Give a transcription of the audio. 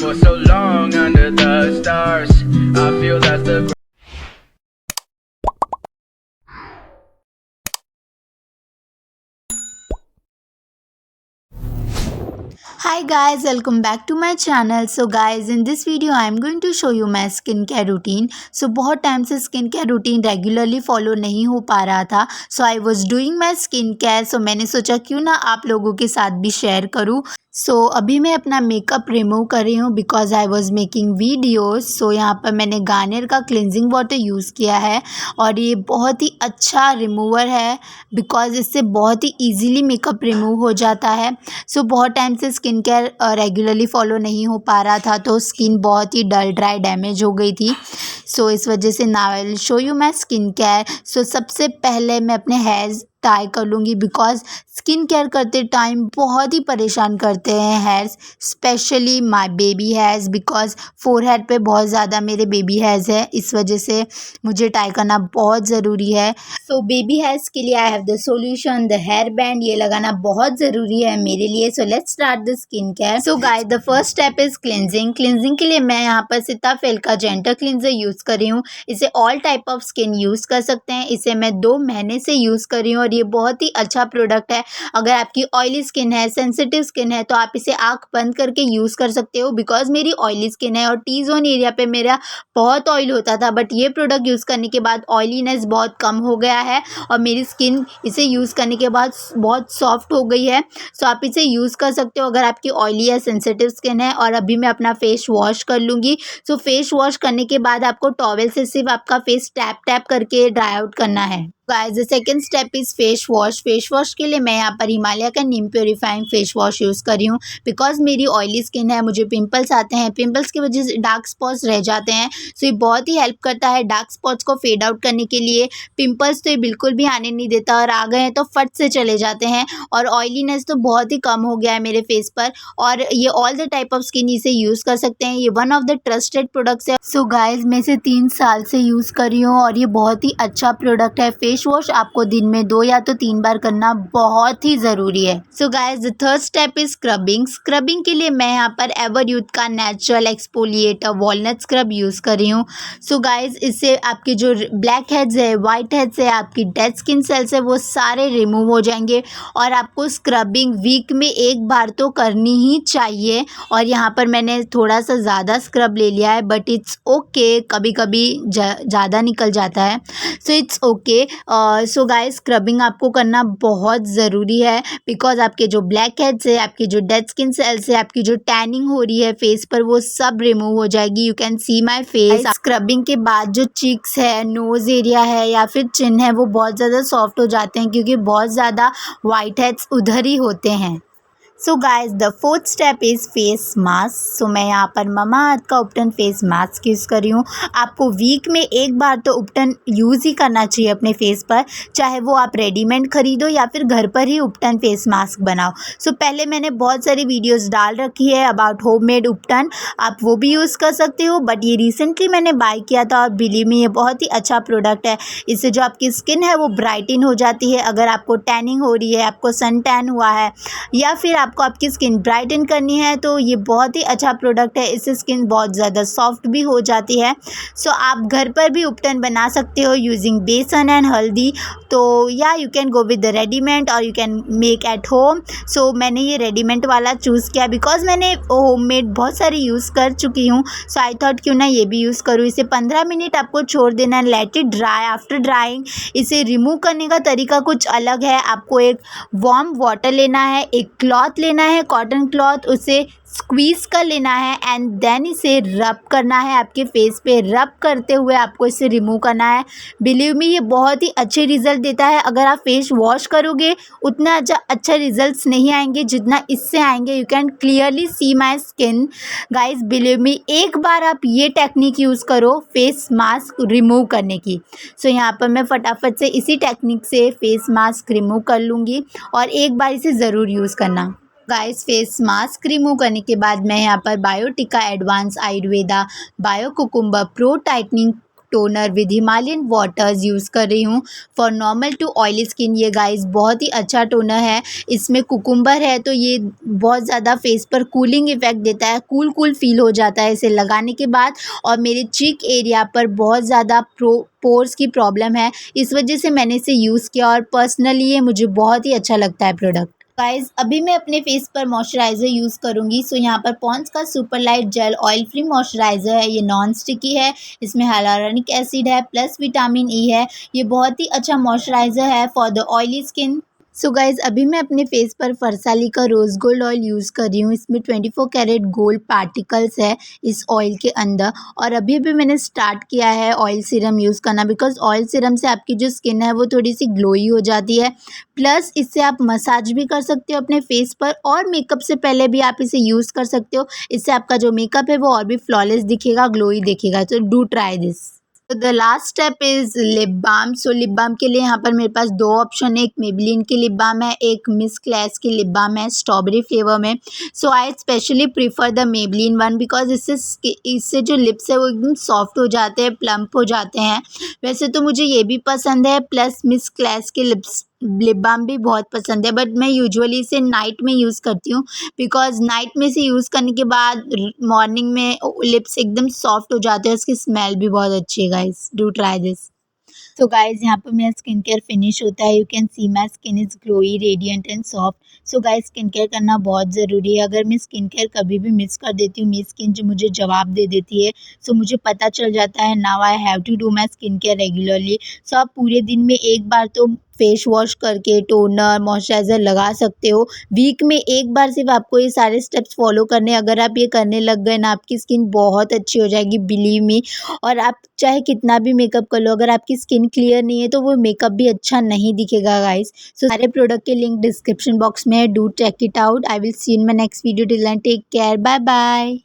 for so long under the stars. I feel that's the Hi guys, welcome back to my channel. So guys, in this video I am going to show you my skin care routine. So बहुत time से skin care routine regularly follow नहीं हो पा रहा था. So I was doing my skin care. So मैंने सोचा क्यों ना आप लोगों के साथ भी शेयर करूँ. सो अभी मैं अपना मेकअप रिमूव कर रही हूँ because I was making videos. So यहाँ पर मैंने गार्नियर का क्लिनजिंग वाटर यूज़ किया है और ये बहुत ही अच्छा रिमूवर है बिकॉज इससे बहुत ही ईजीली मेकअप रिमूव हो जाता है. सो बहुत टाइम से स्किन केयर रेगुलरली फॉलो नहीं हो पा रहा था तो स्किन बहुत ही डल ड्राई डैमेज हो गई थी. सो इस वजह से now I will show you my skin care. So सबसे पहले मैं अपने हेयर्स टाई कर लूँगी बिकॉज स्किन केयर करते टाइम बहुत ही परेशान करते हैं hairs, specially my baby hairs because forehead पे बहुत ज़्यादा मेरे बेबी हेयर्स है. इस वजह से मुझे टाई करना बहुत ज़रूरी है. सो बेबी हेयर्स के लिए I have the solution, the hair band. ये लगाना बहुत ज़रूरी है मेरे लिए. So let's start the skin care. So guys, the first step is cleansing. Cleansing के लिए मैं यहाँ पर सीताफेल का जेंटल क्लिनजर यूज़ कर रही हूँ. इसे all type of skin use कर सकते हैं. इसे मैं 2 महीने से यूज़ कर रही हूँ और ये बहुत ही अच्छा प्रोडक्ट है. अगर आपकी ऑयली स्किन है, सेंसिटिव स्किन है तो आप इसे आँख बंद करके यूज़ कर सकते हो बिकॉज मेरी ऑयली स्किन है और टी जोन एरिया पे मेरा बहुत ऑयल होता था. बट ये प्रोडक्ट यूज़ करने के बाद ऑयलीनेस बहुत कम हो गया है और मेरी स्किन इसे यूज़ करने के बाद बहुत सॉफ्ट हो गई है. सो आप इसे यूज़ कर सकते हो अगर आपकी ऑयली या सेंसिटिव स्किन है. और अभी मैं अपना फेस वॉश कर लूँगी. सो फेस वॉश करने के बाद आपको टॉवेल से सिर्फ आपका फेस टैप टैप करके ड्राई आउट करना है. Guys, the second step is face wash. Face wash के लिए मैं यहाँ पर हिमालय का नीम प्योरीफाइंग फेस वॉश यूज़ कर रही हूँ बिकॉज मेरी ऑयली स्किन है, मुझे पिंपल्स आते हैं. पिंपल्स की वजह से डार्क स्पॉट्स रह जाते हैं. सो ये बहुत ही हेल्प करता है डार्क स्पॉट्स को फेड आउट करने के लिए. पिंपल्स तो ये बिल्कुल भी आने नहीं देता और आ गए हैं तो फट से चले जाते हैं. और ऑयलीनेस तो बहुत ही कम हो गया है मेरे फेस पर. और ये all the type of skin इसे यूज़ कर सकते हैं. ये one of the trusted products है. सो गाइज, मैं इसे 3 साल से यूज़ कर रही हूँ और ये बहुत ही अच्छा प्रोडक्ट है. फेस वॉश आपको दिन में 2 या तो 3 बार करना बहुत ही ज़रूरी है. So guys, the third step is scrubbing. Scrubbing के लिए मैं यहाँ पर एवरयूथ का natural exfoliator walnut scrub use कर रही हूँ. सो गाइज, इससे आपके जो ब्लैक हेड्स है, वाइट हेड्स है, आपकी डेड स्किन सेल्स है, वो सारे रिमूव हो जाएंगे. और आपको स्क्रबिंग वीक में 1 बार तो करनी ही चाहिए. और यहाँ पर मैंने थोड़ा सा ज़्यादा स्क्रब ले लिया है बट इट्स ओके. कभी कभी ज़्यादा निकल जाता है. So it's okay. So guys, scrubbing आपको करना बहुत ज़रूरी है बिकॉज आपके जो ब्लैक हेड्स है, आपकी जो डेड स्किन सेल्स है, आपकी जो टैनिंग हो रही है फेस पर, वो सब रिमूव हो जाएगी. You can see my face. Scrubbing के बाद जो चीक्स है, नोज एरिया है या फिर चिन है, वो बहुत ज़्यादा सॉफ्ट हो जाते हैं क्योंकि बहुत ज़्यादा वाइट हेड्स उधर ही होते हैं. So guys, the fourth step is face mask. So मैं यहाँ पर ममाअर्थ का उपटन फेस मास्क यूज़ कर रही हूँ. आपको वीक में 1 बार तो उपटन यूज़ ही करना चाहिए अपने फेस पर, चाहे वो आप रेडीमेड खरीदो या फिर घर पर ही उपटन फेस मास्क बनाओ. सो पहले मैंने बहुत सारी वीडियोस डाल रखी है अबाउट होममेड उपटन, आप वो भी यूज़ कर सकते हो. बट ये रिसेंटली मैंने बाय किया था और बिलीव मी, ये बहुत ही अच्छा प्रोडक्ट है. इससे जो आपकी स्किन है वो ब्राइटन हो जाती है. अगर आपको टैनिंग हो रही है, आपको सन टैन हुआ है या फिर आपको आपकी स्किन ब्राइटन करनी है तो ये बहुत ही अच्छा प्रोडक्ट है. इससे स्किन बहुत ज़्यादा सॉफ्ट भी हो जाती है. सो आप घर पर भी उपटन बना सकते हो यूजिंग बेसन एंड हल्दी. तो या you can go with the readymade और you can make at home. So मैंने ये रेडीमेड वाला चूज़ किया बिकॉज मैंने होममेड बहुत सारी यूज़ कर चुकी हूँ. सो आई थॉट क्यों ना ये भी यूज़ करूँ. इसे 15 मिनट आपको छोड़ देना है, let it dry. After drawing इसे रिमूव करने का तरीका कुछ अलग है. आपको एक वार्म वाटर लेना है, एक क्लॉथ लेना है, कॉटन क्लॉथ, उसे स्क्वीज़ कर लेना है एंड देन इसे रब करना है आपके फेस पे. रब करते हुए आपको इसे रिमूव करना है. बिलीव मी, ये बहुत ही अच्छे रिजल्ट देता है. अगर आप फेस वॉश करोगे उतना अच्छा रिजल्ट्स नहीं आएंगे जितना इससे आएंगे. You can clearly see my skin. Guys, believe me, 1 बार आप ये टेक्निक यूज़ करो फेस मास्क रिमूव करने की. सो यहाँ पर मैं फटाफट से इसी टेक्निक से फेस मास्क रिमूव कर लूँगी और 1 बार इसे ज़रूर यूज़ करना. गाइस, फेस मास्क रिमूव करने के बाद मैं यहाँ पर बायोटिक का advance Ayurveda bio cucumber pore tightening toner with Himalayan waters use कर रही हूँ for normal to oily skin. ये गाइस बहुत ही अच्छा टोनर है, इसमें कुकुम्बर है तो ये बहुत ज़्यादा फेस पर कूलिंग इफेक्ट देता है, कूल कूल फील हो जाता है इसे लगाने के बाद। और मेरे चीक एरिया पर बहुत ज़्यादा पोर्स की प्रॉब्लम है, इस वजह से मैंने इसे यूज़ किया और पर्सनली ये मुझे बहुत ही अच्छा लगता है प्रोडक्ट। गाइस अभी मैं अपने फेस पर मॉइस्चराइज़र यूज़ करूँगी। सो यहाँ पर पॉन्ड्स का super light jail oil free moisturiser है, ये नॉन स्टिकी है, इसमें हाइलुरोनिक एसिड है प्लस विटामिन ई है। ये बहुत ही अच्छा मॉइस्चराइज़र है for the oily skin. So guys अभी मैं अपने फेस पर फरसाली का रोज़ गोल्ड ऑयल यूज़ कर रही हूँ। इसमें 24 कैरेट गोल्ड पार्टिकल्स है इस ऑयल के अंदर। और अभी अभी मैंने स्टार्ट किया है ऑयल सीरम यूज़ करना, बिकॉज ऑयल सीरम से आपकी जो स्किन है वो थोड़ी सी ग्लोई हो जाती है। प्लस इससे आप मसाज भी कर सकते हो अपने फेस पर, और मेकअप से पहले भी आप इसे यूज़ कर सकते हो। इससे आपका जो मेकअप है वो और भी फ्लॉलेस दिखेगा, ग्लोई दिखेगा। तो डू ट्राई दिस। तो the last step is lip balm. So lip balm के लिए यहाँ पर मेरे पास दो ऑप्शन है, एक मेबेलिन की लिप बाम है, एक मिस क्लैस की लिप बाम है स्ट्रॉबेरी फ्लेवर में। So I specially prefer the Maybelline one, because इससे जो लिप्स है वो एकदम सॉफ्ट हो जाते हैं, प्लम्प हो जाते हैं। वैसे तो मुझे ये भी पसंद है, प्लस मिस क्लैस के लिप बाम भी बहुत पसंद है, बट मैं यूजुअली इसे नाइट में यूज़ करती हूँ, बिकॉज नाइट में इसे यूज़ करने के बाद मॉर्निंग में लिप्स एकदम सॉफ्ट हो जाते हैं, उसकी स्मेल भी बहुत अच्छी है। Guys do try this. तो गाइज़ यहाँ पर मेरा स्किन केयर फिनिश होता है। You can see my skin is glowy, radiant and soft. So guys skin care करना बहुत ज़रूरी है। अगर मैं स्किन केयर कभी भी मिस कर देती हूँ, मेरी स्किन जो मुझे जवाब दे देती है। सो मुझे पता चल जाता है now I have to do my skin care regularly. So आप पूरे दिन में एक बार तो फेस वॉश करके टोनर मॉइस्चराइज़र लगा सकते हो। वीक में एक बार सिर्फ आपको ये सारे स्टेप्स फॉलो करने, अगर आप ये करने लग गए ना, आपकी स्किन बहुत अच्छी हो जाएगी, बिलीव मी। और आप चाहे कितना भी मेकअप कर लो, अगर आपकी स्किन क्लियर नहीं है तो वो मेकअप भी अच्छा नहीं दिखेगा गाइस। सो सारे प्रोडक्ट के लिंक डिस्क्रिप्शन बॉक्स में है, do check it out. I will see in my next video. Till then take care, bye bye.